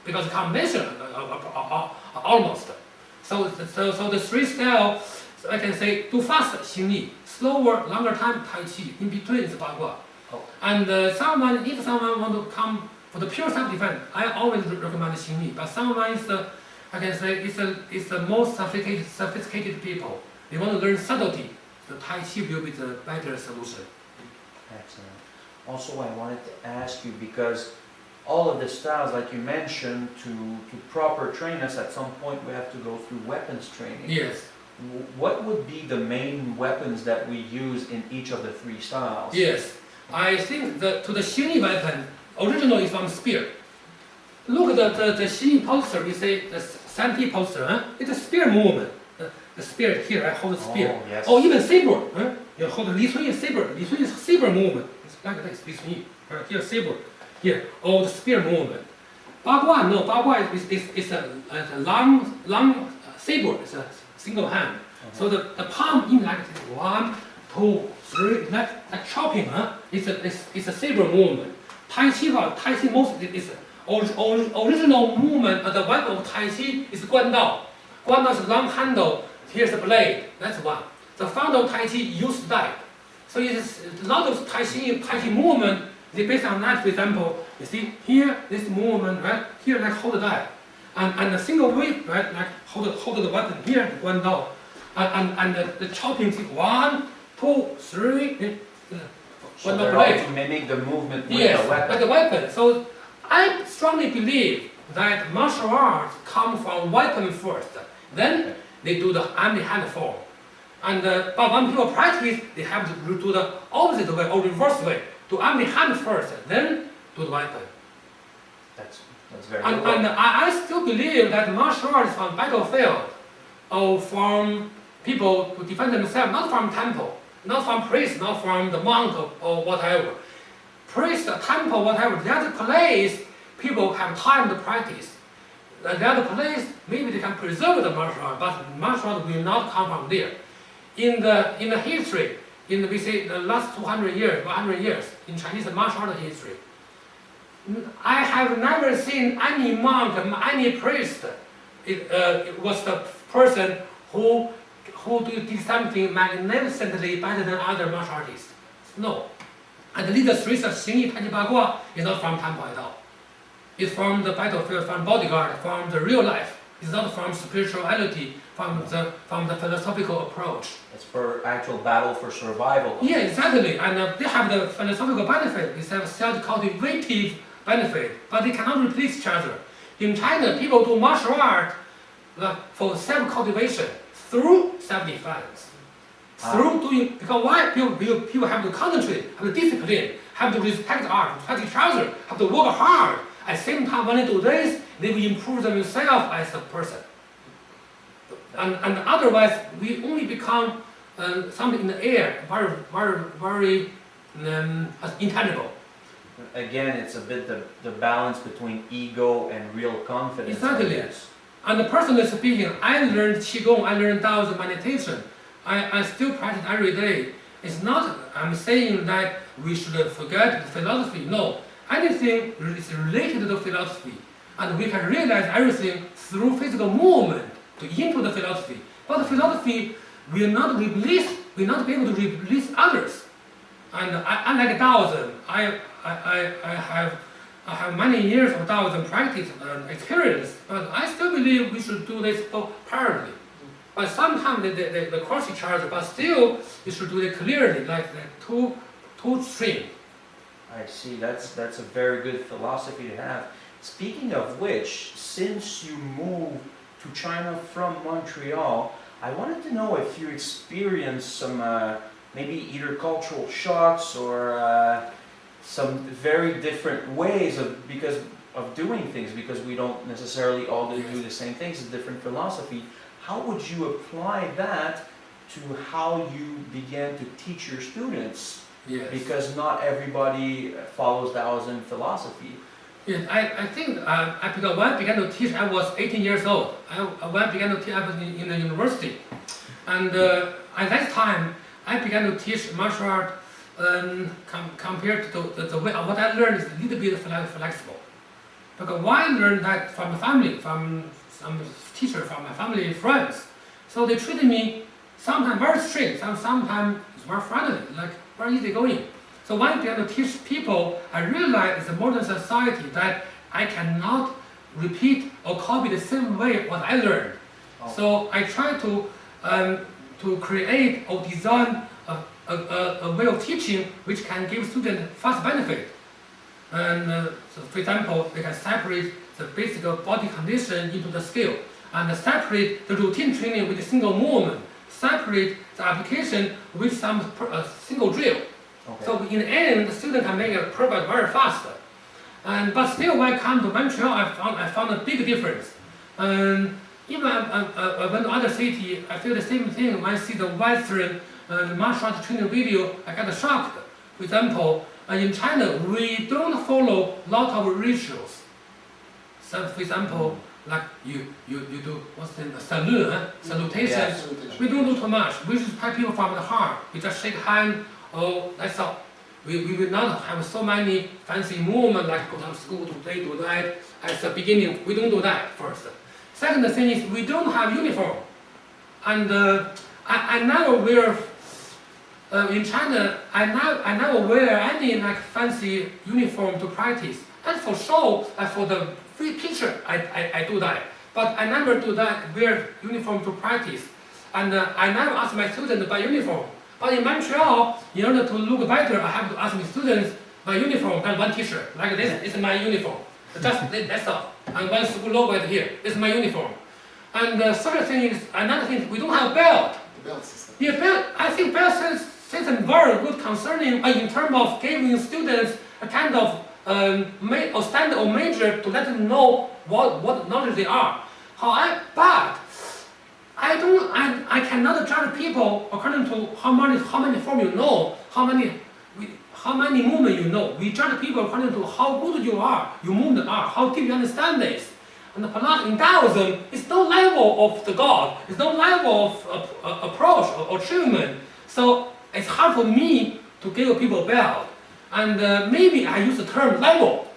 because combination almost. So the three styles, so I can say do fast 形意, slower, longer time Tai Chi, in between is Ba Gua. Oh. And if someone want to come for the pure self-defense, I always recommend 形意. But someone is I can say it's the most sophisticated people. They want to learn subtlety. The Tai Chi will be the better solution. Excellent. Also, I wanted to ask you, because all of the styles, like you mentioned, to proper train us, at some point we have to go through weapons training. Yes. What would be the main weapons that we use in each of the three styles? Yes. I think that to the 形意 weapon, original is from spear. Look at the 形意 posture, we say the Santi posture, huh? It's a spear movement. The spear here, I hold the spear. Oh, yes. Or even saber, huh? You hold the Li Cun Yi saber. Li Cun Yi is saber movement. It's like this, Li Cun Yi. Here, saber. Here, or the spear movement. Ba Gua, no, Ba Gua is a long saber. It's a single hand. So the palm in like this. 1, 2, 3, like chopping, huh? It's a saber movement. Tai Chi most is original movement of the weapon of Tai Chi is Guan Dao. Guan Dao is long handle. Here's the blade. That's one. The founder Tai Chi used that. So it's a lot of Tai Chi movement. They based on that. For example, you see here this movement, right? Here like hold that, and the single whip, right? Like hold the weapon here, Guan Dao, and the chopping is 1, 2, 3. So they're all to mimic the movement with the weapon. Like the weapon. So I strongly believe that martial arts come from weapon first, then they do the army hand form. And but when people practice, they have to do the opposite way or reverse way. Do army hand first, then do the weapon. That's very And good. I still believe that martial arts from battlefield or from people to defend themselves, not from temple, not from priest, not from the monk or whatever. Priest, temple, whatever, the other place people have time to practice. The other place, maybe they can preserve the martial art, but martial art will not come from there. In the history, we say the last 200 years, 100 years, in Chinese martial art history, I have never seen any monk, any priest. It was the person who did something magnificently better than other martial artists. No. And the leader three of 形意 Tai Chi Ba Gua is not from temple at all. It's from the battlefield, from bodyguard, from the real life. It's not from spirituality, from the philosophical approach. It's for actual battle for survival. Yeah, exactly. And they have the philosophical benefit. They have self-cultivative benefit, but they cannot replace each other. In China, people do martial art for self-cultivation through self-defense. Through doing, because why? People have to concentrate, have to discipline, have to respect art, respect each other, have to work hard. At the same time, when they do this, they will improve themselves as a person. And otherwise, we only become something in the air, very intangible. Again, it's a bit the balance between ego and real confidence. Exactly. And personally speaking, I learned Qigong, I learned Taoism meditation. I still practice every day. It's not, I'm saying that we should forget the philosophy. No, anything is related to philosophy. And we can realize everything through physical movement into the philosophy. But the philosophy will not be able to release others. And unlike Taoism, I have many years of Taoism practice and experience, but I still believe we should do this parallelly. But sometimes they cross each other, but still you should do it clearly, like the two streams. I see. That's a very good philosophy to have. Speaking of which, since you moved to China from Montreal, I wanted to know if you experienced some maybe either cultural shocks or some very different ways of doing things, because we don't necessarily all do the same things. It's a different philosophy. How would you apply that to how you began to teach your students? Yes. Because not everybody follows Taoism philosophy. Yes, I think because when I began to teach, I was 18 years old. When I began to teach, I was in the university. And at that time, I began to teach martial art compared to the way what I learned is a little bit flexible. Because why I learned that from the family, from some teacher, from my family friends. So they treated me sometimes very strict, sometimes it's very friendly, like very easygoing. So when I began to teach people, I realized it's a modern society that I cannot repeat or copy the same way what I learned. Oh. So I try to create or design a way of teaching which can give students fast benefit. And so for example, they can separate the basic body condition into the skill, and separate the routine training with a single movement, separate the application with some single drill. Okay. So in the end, the student can make a progress very fast. But still, when I come to Montreal, I found a big difference. And even I went to other city, I feel the same thing. When I see the Western martial arts training video, I get shocked. For example, in China, we don't follow a lot of rituals. So, for example, like you do what's the salute, salutation. Yeah. We don't do too much. We respect people from the heart. We just shake hand. Oh, that's all. We will not have so many fancy movements like go to school today, do that. At the beginning, we don't do that first. Second thing is we don't have uniform. And I never wear, in China, I never wear any like fancy uniform to practice. And for show, for the free picture, I do that. But I never do that, wear uniform to practice. And I never ask my students to buy uniform. But in Montreal, in order to look better, I have to ask my students by uniform and one t-shirt. Like this is my uniform. Just that's all. And one school logo right here. This is my uniform. And the third thing is, another thing, we don't have belt. The belt system. Yeah, belt, I think belt system very good concerning in terms of giving students a kind of standard or major to let them know what knowledge they are. But I cannot judge people according to how many form you know, how many movement you know. We judge people according to how good you are, your movement are, how deep you understand this. And in Taoism, it's no level of the God, it's no level of approach or achievement. So it's hard for me to give people belt. And maybe I use the term level.